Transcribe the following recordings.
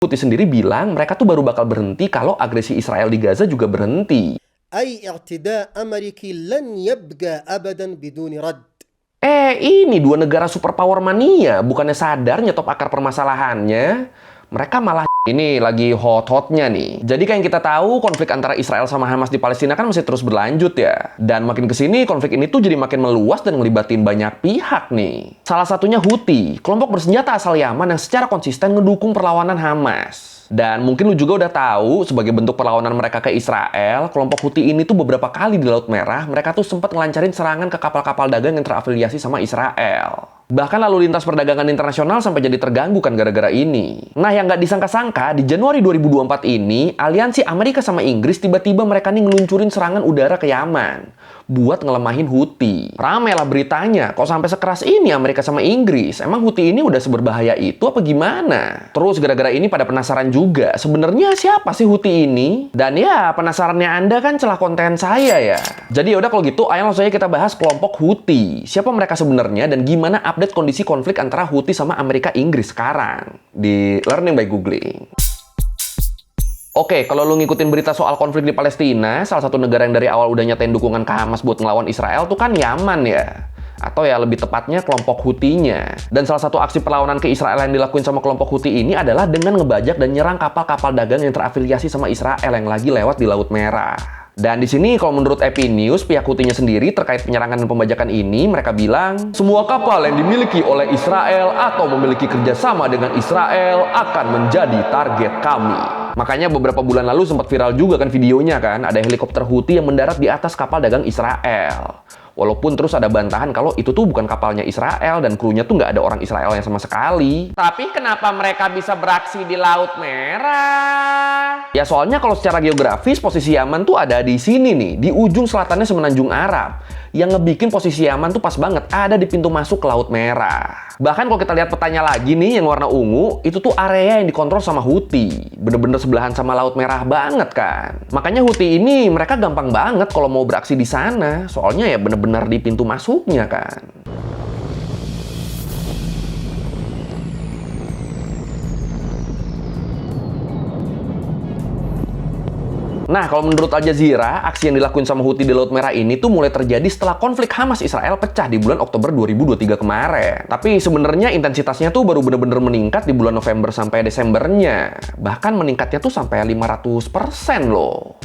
Houthi sendiri bilang mereka tuh baru bakal berhenti kalau agresi Israel di Gaza juga berhenti. أي اعتداء أمريكي لن يبقى أبدا بدون رد. Ini dua negara superpower mania, bukannya sadar nyetop akar permasalahannya, mereka malah ini lagi hot-hotnya nih. Jadi kayak yang kita tahu, konflik antara Israel sama Hamas di Palestina kan masih terus berlanjut ya. Dan makin kesini, konflik ini tuh jadi makin meluas dan ngelibatin banyak pihak nih. Salah satunya Houthi, kelompok bersenjata asal Yaman yang secara konsisten ngedukung perlawanan Hamas. Dan mungkin lu juga udah tahu, sebagai bentuk perlawanan mereka ke Israel, kelompok Houthi ini tuh beberapa kali di Laut Merah, mereka tuh sempat ngelancarin serangan ke kapal-kapal dagang yang terafiliasi sama Israel. Bahkan lalu lintas perdagangan internasional sampai jadi terganggu kan gara-gara ini. Nah, yang nggak disangka-sangka, di Januari 2024 ini, aliansi Amerika sama Inggris tiba-tiba mereka nih ngeluncurin serangan udara ke Yaman buat ngelemahin Houthi. Rame lah beritanya, kok sampai sekeras ini Amerika sama Inggris? Emang Houthi ini udah seberbahaya itu apa gimana? Terus gara-gara ini pada penasaran juga, sebenarnya siapa sih Houthi ini? Dan ya, penasarannya Anda kan celah konten saya ya. Jadi yaudah kalau gitu, ayo langsung aja kita bahas kelompok Houthi. Siapa mereka sebenarnya dan gimana update kondisi konflik antara Houthi sama Amerika Inggris sekarang? Di Learning by Googling. Oke, kalau lu ngikutin berita soal konflik di Palestina, salah satu negara yang dari awal udah nyatain dukungan ke Hamas buat ngelawan Israel tuh kan Yaman ya. Atau ya lebih tepatnya kelompok Houthi-nya. Dan salah satu aksi perlawanan ke Israel yang dilakuin sama kelompok Houthi ini adalah dengan ngebajak dan nyerang kapal-kapal dagang yang terafiliasi sama Israel yang lagi lewat di Laut Merah. Dan di sini kalau menurut AP News, pihak Houthi-nya sendiri terkait penyerangan dan pembajakan ini, mereka bilang, semua kapal yang dimiliki oleh Israel atau memiliki kerjasama dengan Israel akan menjadi target kami. Makanya beberapa bulan lalu sempat viral juga kan videonya kan, ada helikopter Houthi yang mendarat di atas kapal dagang Israel. Walaupun terus ada bantahan kalau itu tuh bukan kapalnya Israel dan krunya tuh nggak ada orang Israel yang sama sekali. Tapi kenapa mereka bisa beraksi di Laut Merah? Ya soalnya kalau secara geografis posisi Yaman tuh ada di sini nih, di ujung selatannya Semenanjung Arab. Yang ngebikin posisi Yaman tuh pas banget ada di pintu masuk ke Laut Merah. Bahkan kalau kita lihat petanya lagi nih yang warna ungu, itu tuh area yang dikontrol sama Houthi. Bener-bener sebelahan sama Laut Merah banget kan. Makanya Houthi ini mereka gampang banget kalau mau beraksi di sana. Soalnya ya bener-bener di pintu masuknya kan. Nah, kalau menurut Al Jazeera, aksi yang dilakuin sama Houthi di Laut Merah ini tuh mulai terjadi setelah konflik Hamas-Israel pecah di bulan Oktober 2023 kemarin. Tapi sebenarnya intensitasnya tuh baru bener-bener meningkat di bulan November sampai Desembernya. Bahkan meningkatnya tuh sampai 500% loh.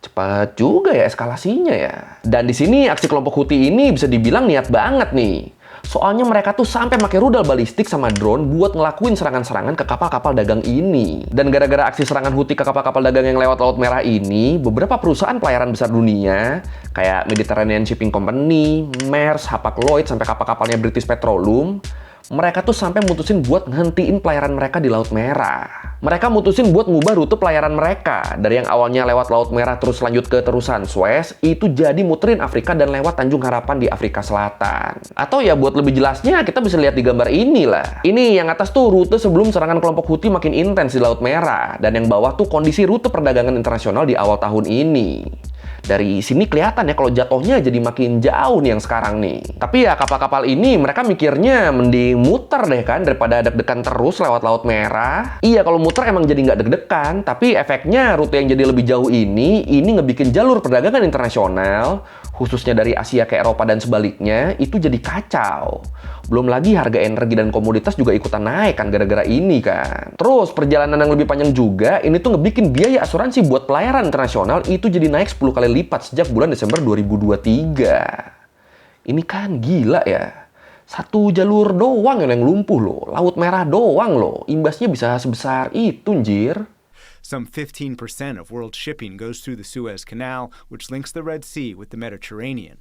Cepat juga ya eskalasinya ya. Dan di sini aksi kelompok Houthi ini bisa dibilang niat banget nih. Soalnya mereka tuh sampai pakai rudal balistik sama drone buat ngelakuin serangan-serangan ke kapal-kapal dagang ini. Dan gara-gara aksi serangan Houthi ke kapal-kapal dagang yang lewat Laut Merah ini, beberapa perusahaan pelayaran besar dunia, kayak Mediterranean Shipping Company, Maersk, Hapag-Lloyd, sampai kapal-kapalnya British Petroleum, mereka tuh sampai mutusin buat ngehentiin pelayaran mereka di Laut Merah. Mereka mutusin buat ngubah rute pelayaran mereka. Dari yang awalnya lewat Laut Merah terus lanjut ke terusan Suez, itu jadi muterin Afrika dan lewat Tanjung Harapan di Afrika Selatan. Atau ya buat lebih jelasnya, kita bisa lihat di gambar ini lah. Ini yang atas tuh rute sebelum serangan kelompok Houthi makin intens di Laut Merah. Dan yang bawah tuh kondisi rute perdagangan internasional di awal tahun ini. Dari sini kelihatan ya kalau jatuhnya jadi makin jauh nih yang sekarang nih. Tapi ya kapal-kapal ini mereka mikirnya mending muter deh kan daripada deg-degan terus lewat Laut Merah. Iya kalau muter emang jadi nggak deg-degan, tapi efeknya rute yang jadi lebih jauh ini ngebikin jalur perdagangan internasional, khususnya dari Asia ke Eropa dan sebaliknya, itu jadi kacau. Belum lagi harga energi dan komoditas juga ikutan naik kan gara-gara ini kan. Terus perjalanan yang lebih panjang juga, ini tuh ngebikin biaya asuransi buat pelayaran internasional itu jadi naik 10 kali lipat sejak bulan Desember 2023. Ini kan gila ya. Satu jalur doang yang lumpuh loh. Laut Merah doang loh. Imbasnya bisa sebesar itu, anjir. Some 15% of world shipping goes through the Suez Canal, which links the Red Sea with the Mediterranean.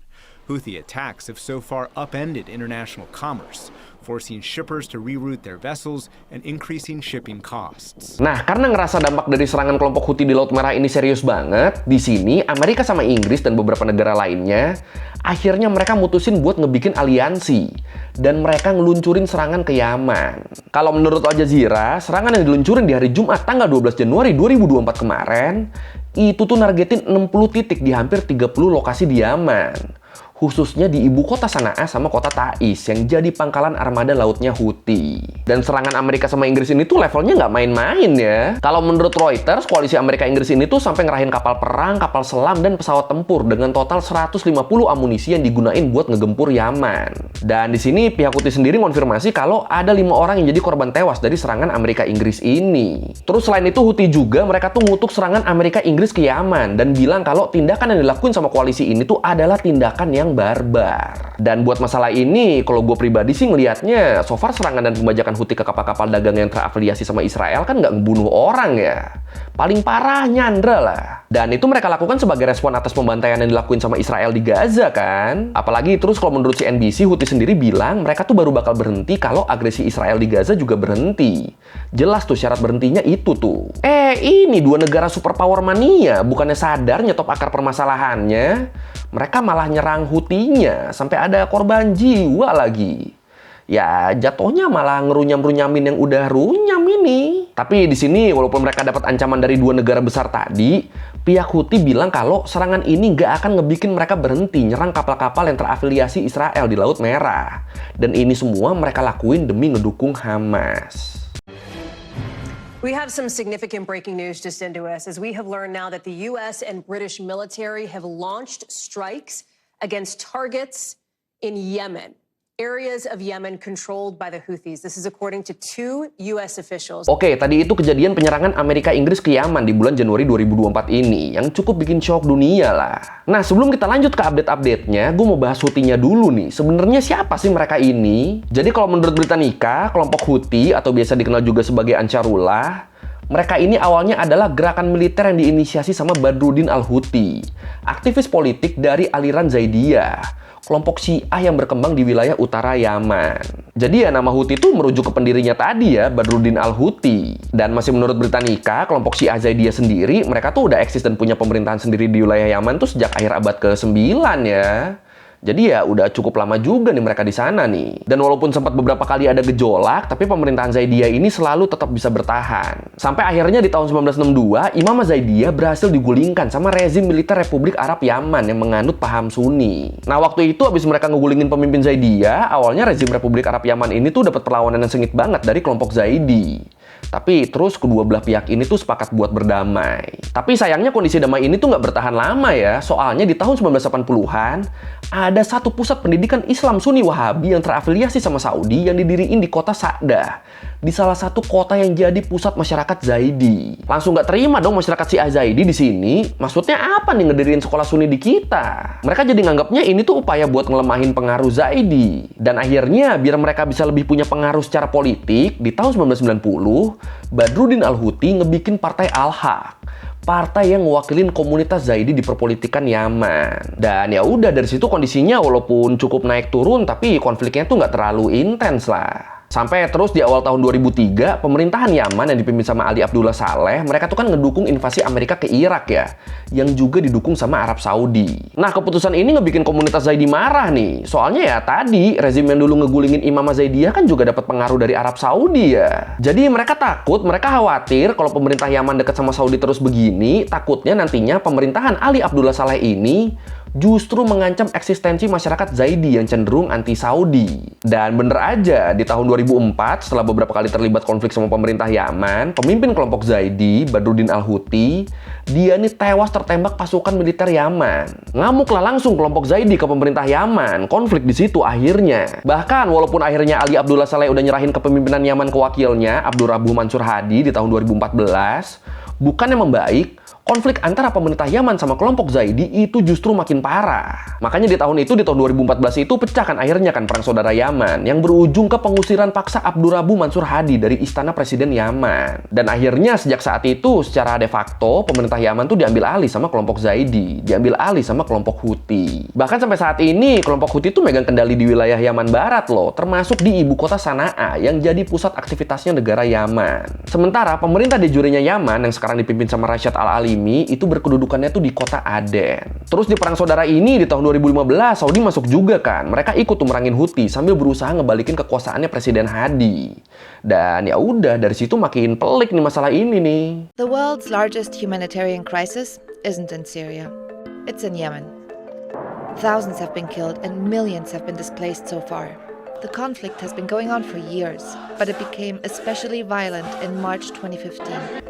Houthi attacks have so far upended international commerce, forcing shippers to reroute their vessels and increasing shipping costs. Nah, karena ngerasa dampak dari serangan kelompok Houthi di Laut Merah ini serius banget, di sini Amerika sama Inggris dan beberapa negara lainnya, akhirnya mereka mutusin buat ngebikin aliansi dan mereka ngeluncurin serangan ke Yaman. Kalau menurut Al Jazeera, serangan yang diluncurin di hari Jumat tanggal 12 Januari 2024 kemarin, itu tuh nargetin 60 titik di hampir 30 lokasi di Yaman. khususnya di ibu kota Sanaa sama kota Taiz yang jadi pangkalan armada lautnya Houthi. Dan serangan Amerika sama Inggris ini tuh levelnya nggak main-main ya. Kalau menurut Reuters, koalisi Amerika Inggris ini tuh sampai ngerahin kapal perang, kapal selam, dan pesawat tempur dengan total 150 amunisi yang digunain buat ngegempur Yaman. Dan di sini pihak Houthi sendiri konfirmasi kalau ada 5 orang yang jadi korban tewas dari serangan Amerika Inggris ini. Terus selain itu Houthi juga mereka tuh ngutuk serangan Amerika Inggris ke Yaman dan bilang kalau tindakan yang dilakuin sama koalisi ini tuh adalah tindakan yang barbar. Dan buat masalah ini, kalau gue pribadi sih ngelihatnya, so far serangan dan pembajakan Houthi ke kapal-kapal dagang yang terafiliasi sama Israel kan nggak ngebunuh orang ya. Paling parah nyandra lah. Dan itu mereka lakukan sebagai respon atas pembantaian yang dilakuin sama Israel di Gaza kan. Apalagi terus kalau menurut CNBC, Houthi sendiri bilang mereka tuh baru bakal berhenti kalau agresi Israel di Gaza juga berhenti. Jelas tuh syarat berhentinya itu tuh. Ini dua negara superpower mania, bukannya sadar nyetop akar permasalahannya, mereka malah nyerang Houthi-nya sampai ada korban jiwa lagi. Ya jatuhnya malah ngerunyam-runyamin yang udah runyam ini. Tapi di sini walaupun mereka dapat ancaman dari dua negara besar tadi, pihak Houthi bilang kalau serangan ini nggak akan ngebikin mereka berhenti nyerang kapal-kapal yang terafiliasi Israel di Laut Merah. Dan ini semua mereka lakuin demi ngedukung Hamas. We have some significant breaking news just into us as we have learned now that the U.S. and British military have launched strikes against targets in Yemen. Areas of Yemen controlled by the Houthis. This is according to 2 U.S. officials. Oke, tadi itu kejadian penyerangan Amerika Inggris ke Yaman di bulan Januari 2024 ini yang cukup bikin shock dunia lah. Nah, sebelum kita lanjut ke update-update-nya, gue mau bahas Houthi-nya dulu nih. Sebenarnya siapa sih mereka ini? Jadi kalau menurut Britannica, kelompok Houthi atau biasa dikenal juga sebagai Ansarullah, mereka ini awalnya adalah gerakan militer yang diinisiasi sama Badruddin al-Houthi, aktivis politik dari aliran Zaidiyah, kelompok Syiah yang berkembang di wilayah utara Yaman. Jadi ya nama Houthi itu merujuk ke pendirinya tadi ya, Badruddin al-Houthi. Dan masih menurut Britannica, kelompok Syiah Zaidiyah sendiri, mereka tuh udah eksis dan punya pemerintahan sendiri di wilayah Yaman tuh sejak akhir abad ke-9 ya. Jadi ya udah cukup lama juga nih mereka di sana nih. Dan walaupun sempat beberapa kali ada gejolak, tapi pemerintahan Zaidiyah ini selalu tetap bisa bertahan. Sampai akhirnya di tahun 1962, Imam Zaidiyah berhasil digulingkan sama rezim militer Republik Arab Yaman yang menganut paham Sunni. Nah waktu itu abis mereka ngegulingin pemimpin Zaidiyah, awalnya rezim Republik Arab Yaman ini tuh dapat perlawanan yang sengit banget dari kelompok Zaidi. Tapi terus kedua belah pihak ini tuh sepakat buat berdamai. Tapi sayangnya kondisi damai ini tuh nggak bertahan lama ya. Soalnya di tahun 1980-an, ada satu pusat pendidikan Islam Sunni Wahabi yang terafiliasi sama Saudi yang didiriin di kota Sa'dah. Di salah satu kota yang jadi pusat masyarakat Zaidi. Langsung nggak terima dong masyarakat Syiah Zaidi di sini. Maksudnya apa nih ngedirin sekolah Sunni di kita? Mereka jadi nganggapnya ini tuh upaya buat ngelemahin pengaruh Zaidi. Dan akhirnya biar mereka bisa lebih punya pengaruh secara politik, di tahun 1990, Badruddin al-Houthi ngebikin partai Al-Haq. Partai yang mewakilin komunitas Zaidi di perpolitikan Yaman. Dan ya udah dari situ kondisinya walaupun cukup naik turun, tapi konfliknya tuh nggak terlalu intens lah. Sampai terus di awal tahun 2003, pemerintahan Yaman yang dipimpin sama Ali Abdullah Saleh, mereka tuh kan ngedukung invasi Amerika ke Irak ya, yang juga didukung sama Arab Saudi. Nah, keputusan ini ngebikin komunitas Zaidi marah nih. Soalnya ya tadi, rezim yang dulu ngegulingin Imam Zaidiyah kan juga dapat pengaruh dari Arab Saudi ya. Jadi mereka takut, mereka khawatir kalau pemerintah Yaman deket sama Saudi terus begini, takutnya nantinya pemerintahan Ali Abdullah Saleh ini justru mengancam eksistensi masyarakat Zaidi yang cenderung anti-Saudi. Dan bener aja, di tahun 2004, setelah beberapa kali terlibat konflik sama pemerintah Yaman, pemimpin kelompok Zaidi, Badruddin al-Houthi, dia nih tewas tertembak pasukan militer Yaman. Ngamuklah langsung kelompok Zaidi ke pemerintah Yaman, konflik di situ akhirnya. Bahkan walaupun akhirnya Ali Abdullah Saleh udah nyerahin kepemimpinan Yaman ke wakilnya, Abdul Rabuh Mansur Hadi di tahun 2014, bukannya membaik, konflik antara pemerintah Yaman sama kelompok Zaidi itu justru makin parah. Makanya di tahun 2014 itu pecah kan akhirnya kan perang saudara Yaman yang berujung ke pengusiran paksa Abdul Rabuh Mansur Hadi dari istana presiden Yaman. Dan akhirnya sejak saat itu secara de facto pemerintah Yaman tuh diambil alih sama kelompok Zaidi, diambil alih sama kelompok Houthi. Bahkan sampai saat ini kelompok Houthi tuh megang kendali di wilayah Yaman Barat loh, termasuk di ibu kota Sanaa yang jadi pusat aktivitasnya negara Yaman. Sementara pemerintah de jure-nya Yaman yang sekarang dipimpin sama Rashid Al-Ali itu berkedudukannya tuh di kota Aden. Terus di perang saudara ini di tahun 2015 Saudi masuk juga kan. Mereka ikut tuh merangin Houthi sambil berusaha ngebalikin kekuasaannya Presiden Hadi. Dan ya udah dari situ makin pelik nih masalah ini nih. The world's largest humanitarian crisis isn't in Syria. It's in Yemen. Thousands have been killed and millions have been displaced so far. The conflict has been going on for years, but it became especially violent in March 2015.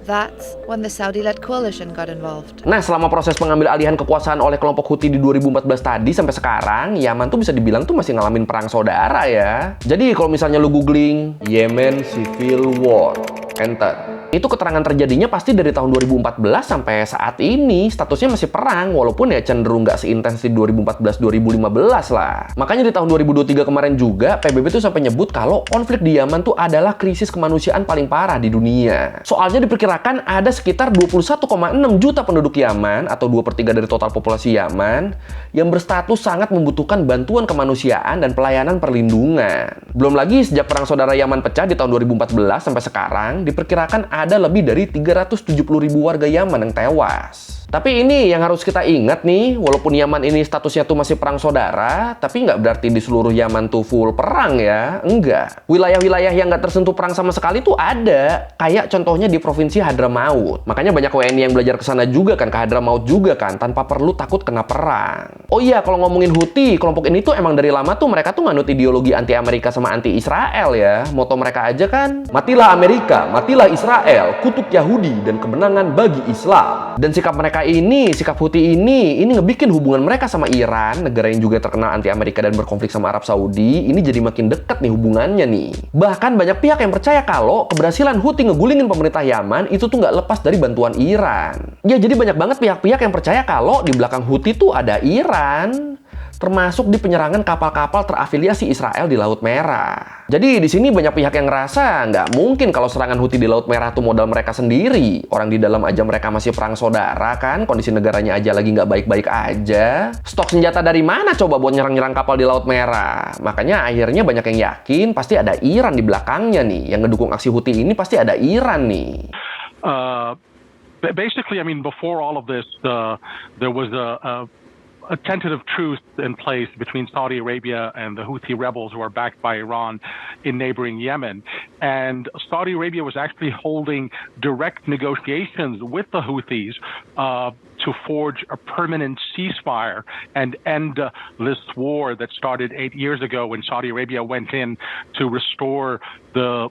That's when the Saudi-led coalition got involved. Nah, selama proses pengambil alihan kekuasaan oleh kelompok Houthi di 2014 tadi sampai sekarang, Yaman tuh bisa dibilang tuh masih ngalamin perang saudara ya. Jadi kalau misalnya lu googling Yemen Civil War, enter. Itu keterangan terjadinya pasti dari tahun 2014 sampai saat ini statusnya masih perang, walaupun ya cenderung nggak seintens di 2014-2015 lah. Makanya di tahun 2023 kemarin juga PBB tuh sampai nyebut kalau konflik di Yaman tuh adalah krisis kemanusiaan paling parah di dunia. Soalnya diperkirakan ada sekitar 21,6 juta penduduk Yaman atau 2/3 dari total populasi Yaman yang berstatus sangat membutuhkan bantuan kemanusiaan dan pelayanan perlindungan. Belum lagi sejak perang saudara Yaman pecah di tahun 2014 sampai sekarang diperkirakan ada lebih dari 370.000 warga Yaman yang tewas. Tapi ini yang harus kita ingat nih, walaupun Yaman ini statusnya tuh masih perang saudara, tapi nggak berarti di seluruh Yaman tuh full perang ya, enggak. Wilayah-wilayah yang nggak tersentuh perang sama sekali tuh ada, kayak contohnya di provinsi Hadramaut. Makanya banyak WNI yang belajar ke sana juga kan, ke Hadramaut juga kan, tanpa perlu takut kena perang. Oh iya, kalau ngomongin Houthi, kelompok ini tuh emang dari lama tuh mereka tuh nganut ideologi anti-Amerika sama anti-Israel ya. Moto mereka aja kan, matilah Amerika, matilah Israel, kutuk Yahudi, dan kemenangan bagi Islam. Dan sikap sikap Houthi ini ngebikin hubungan mereka sama Iran, negara yang juga terkenal anti-Amerika dan berkonflik sama Arab Saudi, ini jadi makin dekat nih hubungannya nih. Bahkan banyak pihak yang percaya kalau keberhasilan Houthi ngegulingin pemerintah Yaman itu tuh nggak lepas dari bantuan Iran. Ya jadi banyak banget pihak-pihak yang percaya kalau di belakang Houthi tuh ada Iran, termasuk di penyerangan kapal-kapal terafiliasi Israel di Laut Merah. Jadi di sini banyak pihak yang ngerasa nggak mungkin kalau serangan Houthi di Laut Merah tuh modal mereka sendiri. Orang di dalam aja mereka masih perang saudara kan, kondisi negaranya aja lagi nggak baik-baik aja. Stok senjata dari mana coba buat nyerang-nyerang kapal di Laut Merah? Makanya akhirnya banyak yang yakin pasti ada Iran di belakangnya nih. Yang ngedukung aksi Houthi ini pasti ada Iran nih. Basically, I mean, before all of this, there was a tentative truce in place between Saudi Arabia and the Houthi rebels who are backed by Iran in neighboring Yemen. And Saudi Arabia was actually holding direct negotiations with the Houthis to forge a permanent ceasefire and end this war that started 8 years ago when Saudi Arabia went in to restore the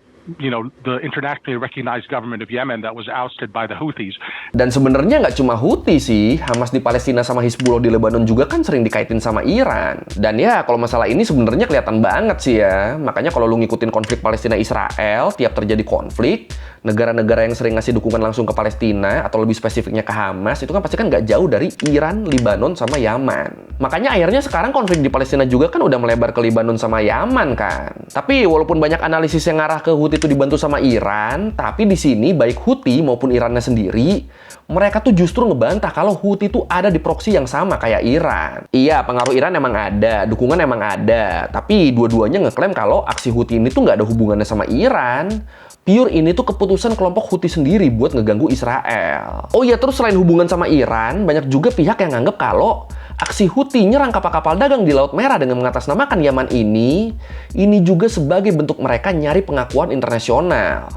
internationally recognized government of Yemen that was ousted by the Houthis. Dan sebenarnya nggak cuma Houthi sih, Hamas di Palestina sama Hizbullah di Lebanon juga kan sering dikaitin sama Iran. Dan ya kalau masalah ini sebenarnya kelihatan banget sih ya. Makanya kalau lu ngikutin konflik Palestina-Israel, tiap terjadi konflik, negara-negara yang sering ngasih dukungan langsung ke Palestina, atau lebih spesifiknya ke Hamas, itu kan pasti kan nggak jauh dari Iran, Lebanon, sama Yaman. Makanya akhirnya sekarang konflik di Palestina juga kan udah melebar ke Lebanon sama Yaman kan. Tapi walaupun banyak analisis yang ngarah ke Houthi itu dibantu sama Iran, tapi di sini baik Houthi maupun Irannya sendiri, mereka tuh justru ngebantah kalau Houthi itu ada di proksi yang sama kayak Iran. Iya, pengaruh Iran emang ada, dukungan emang ada, tapi dua-duanya ngeklaim kalau aksi Houthi ini tuh nggak ada hubungannya sama Iran. Pure ini tuh keputusan kelompok Houthi sendiri buat ngeganggu Israel. Oh iya, terus selain hubungan sama Iran, banyak juga pihak yang nganggep kalau aksi Houthi nyerang kapal-kapal dagang di Laut Merah dengan mengatasnamakan Yaman ini juga sebagai bentuk mereka nyari pengakuan internasional.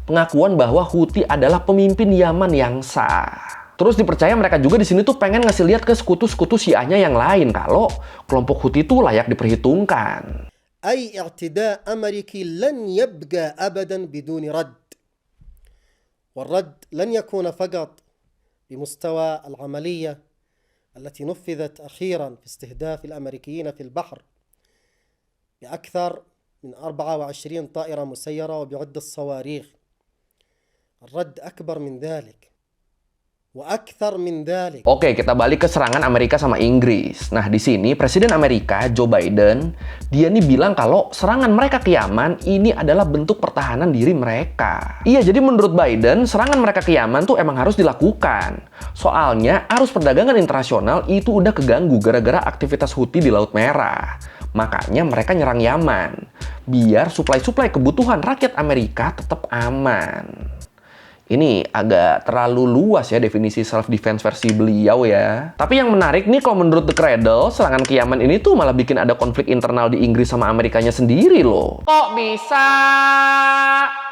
Pengakuan bahwa Houthi adalah pemimpin Yaman yang sah. Terus dipercaya mereka juga di sini tuh pengen ngasih lihat ke sekutu-sekutu Syiahnya yang lain kalau kelompok Houthi itu layak diperhitungkan. أي اعتداء أمريكي لن يبقى أبدا بدون رد، والرد لن يكون فقط بمستوى العملية التي نفذت أخيرا في استهداف الأمريكيين في البحر بأكثر من 24 طائرة مسيرة وبعدة صواريخ. الرد أكبر من ذلك. Oke, kita balik ke serangan Amerika sama Inggris. Nah, di sini Presiden Amerika Joe Biden, dia nih bilang kalau serangan mereka ke Yaman ini adalah bentuk pertahanan diri mereka. Iya, jadi menurut Biden, serangan mereka ke Yaman tuh emang harus dilakukan. Soalnya arus perdagangan internasional itu udah keganggu gara-gara aktivitas Houthi di Laut Merah. Makanya mereka nyerang Yaman, biar suplai-suplai kebutuhan rakyat Amerika tetap aman. Ini agak terlalu luas ya definisi self-defense versi beliau ya. Tapi yang menarik nih kalau menurut The Cradle, serangan ke Yaman ini tuh malah bikin ada konflik internal di Inggris sama Amerikanya sendiri loh. Kok bisa?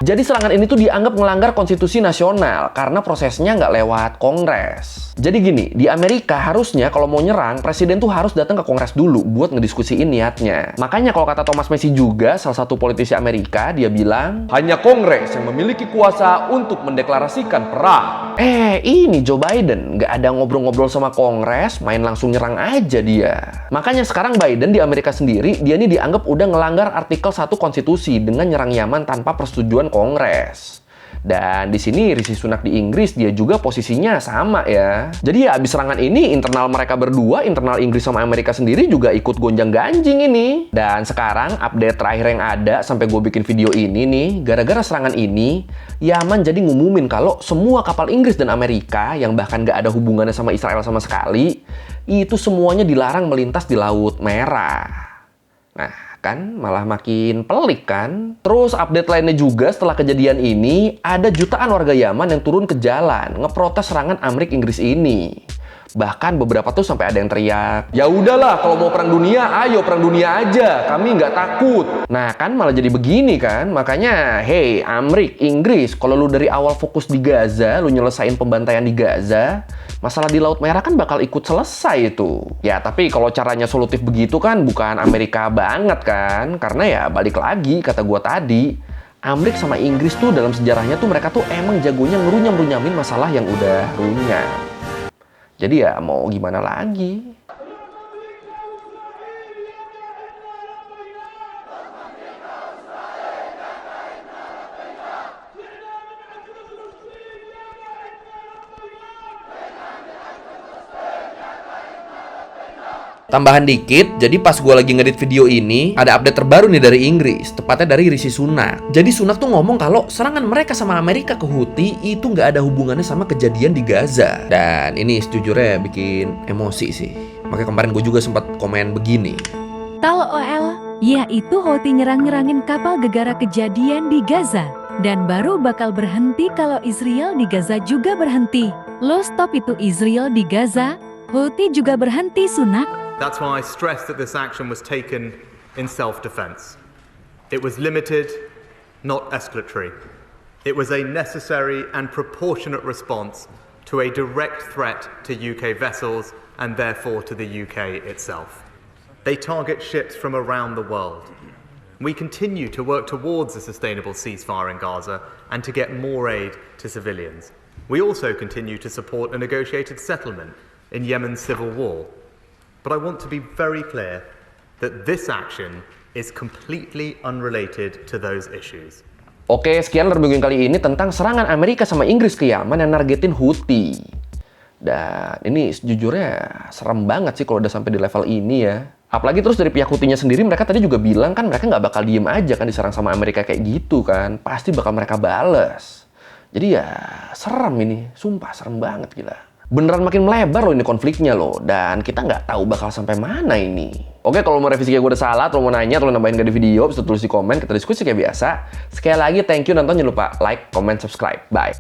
Jadi serangan ini tuh dianggap melanggar konstitusi nasional karena prosesnya nggak lewat Kongres. Jadi gini, di Amerika harusnya kalau mau nyerang, presiden tuh harus datang ke Kongres dulu buat ngediskusiin niatnya. Makanya kalau kata Thomas Massie juga, salah satu politisi Amerika, dia bilang, hanya Kongres yang memiliki kuasa untuk mendeklarasikan perang. Ini Joe Biden, nggak ada ngobrol-ngobrol sama Kongres, main langsung nyerang aja dia. Makanya sekarang Biden di Amerika sendiri, dia ini dianggap udah ngelanggar artikel 1 konstitusi dengan nyerang Yaman tanpa persetujuan Kongres. Dan di sini Rishi Sunak di Inggris dia juga posisinya sama ya. Jadi ya abis serangan ini internal mereka berdua, internal Inggris sama Amerika sendiri juga ikut gonjang-ganjing ini. Dan sekarang update terakhir yang ada sampai gue bikin video ini nih, gara-gara serangan ini, Yaman jadi ngumumin kalau semua kapal Inggris dan Amerika yang bahkan gak ada hubungannya sama Israel sama sekali, itu semuanya dilarang melintas di Laut Merah. Nah, kan malah makin pelik kan. Terus update lainnya juga setelah kejadian ini, ada jutaan warga Yaman yang turun ke jalan ngeprotes serangan Amerika Inggris ini. Bahkan beberapa tuh sampai ada yang teriak, ya udahlah kalau mau perang dunia, ayo perang dunia aja, kami nggak takut. Nah kan malah jadi begini kan. Makanya hey Amerika Inggris, kalau lu dari awal fokus di Gaza, lu nyelesain pembantaian di Gaza, masalah di Laut Merah kan bakal ikut selesai itu. Ya tapi kalau caranya solutif begitu kan bukan Amerika banget kan. Karena ya balik lagi kata gua tadi, Amerika sama Inggris tuh dalam sejarahnya tuh mereka tuh emang jagonya ngerunyam-runyamin masalah yang udah runyam. Jadi ya mau gimana lagi? Tambahan dikit, jadi pas gue lagi ngedit video ini, ada update terbaru nih dari Inggris, tepatnya dari Rishi Sunak. Jadi Sunak tuh ngomong kalau serangan mereka sama Amerika ke Houthi itu nggak ada hubungannya sama kejadian di Gaza. Dan ini sejujurnya bikin emosi sih. Makanya kemarin gue juga sempat komen begini. Tal OL, yaitu Houthi nyerang-nyerangin kapal gegara kejadian di Gaza. Dan baru bakal berhenti kalau Israel di Gaza juga berhenti. Lo stop itu Israel di Gaza, Houthi juga berhenti Sunak. That's why I stressed that this action was taken in self-defense. It was limited, not escalatory. It was a necessary and proportionate response to a direct threat to UK vessels and therefore to the UK itself. They target ships from around the world. We continue to work towards a sustainable ceasefire in Gaza and to get more aid to civilians. We also continue to support a negotiated settlement in Yemen's civil war. But I want to be very clear that this action is completely unrelated to those issues. Oke, sekian review kali ini tentang serangan Amerika sama Inggris ke Yaman yang nargetin Houthi. Dan ini sejujurnya serem banget sih kalau udah sampai di level ini ya. Apalagi terus dari pihak Houthi-nya sendiri, mereka tadi juga bilang kan mereka nggak bakal diem aja kan diserang sama Amerika kayak gitu kan. Pasti bakal mereka bales. Jadi ya serem ini, sumpah serem banget gila. Beneran makin melebar loh ini konfliknya loh. Dan kita nggak tahu bakal sampai mana ini. Oke, kalau mau revisi kayak gue udah salah, atau mau nanya, atau nambahin ke di video, bisa tulis di komen, kita diskusi kayak biasa. Sekali lagi, thank you nonton, jangan lupa like, comment, subscribe. Bye.